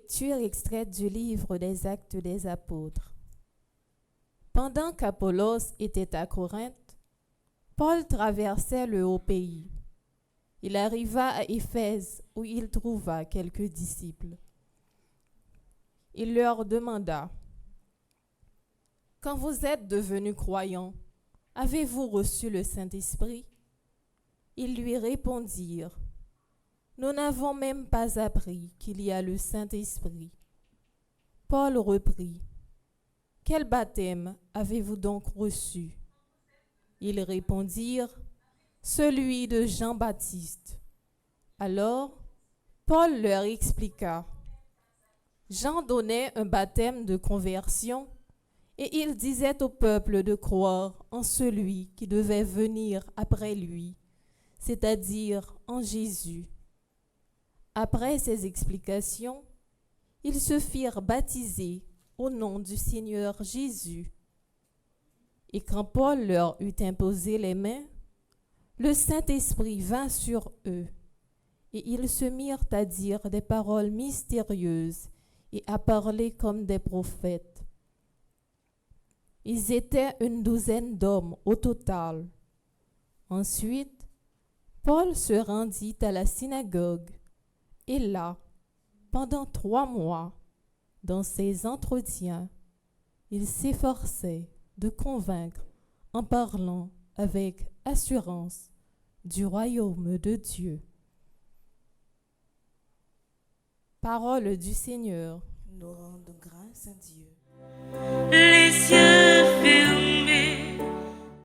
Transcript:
Lecture extraite du livre des Actes des Apôtres. Pendant qu'Apollos était à Corinthe, Paul traversait le haut pays. Il arriva à Éphèse où il trouva quelques disciples. Il leur demanda : « Quand vous êtes devenus croyants, avez-vous reçu le Saint-Esprit » Ils lui répondirent : « Nous n'avons même pas appris qu'il y a le Saint-Esprit. » Paul reprit : « Quel baptême avez-vous donc reçu » Ils répondirent : « Celui de Jean-Baptiste. » Alors, Paul leur expliqua : « Jean donnait un baptême de conversion et il disait au peuple de croire en celui qui devait venir après lui, c'est-à-dire en Jésus. » Après ces explications, ils se firent baptiser au nom du Seigneur Jésus. Et quand Paul leur eut imposé les mains, le Saint-Esprit vint sur eux, et ils se mirent à dire des paroles mystérieuses et à parler comme des prophètes. Ils étaient une douzaine d'hommes au total. Ensuite, Paul se rendit à la synagogue, et là, pendant 3 mois, dans ses entretiens, il s'efforçait de convaincre en parlant avec assurance du royaume de Dieu. Parole du Seigneur. Nous rendons grâce à Dieu. Les cieux fermés.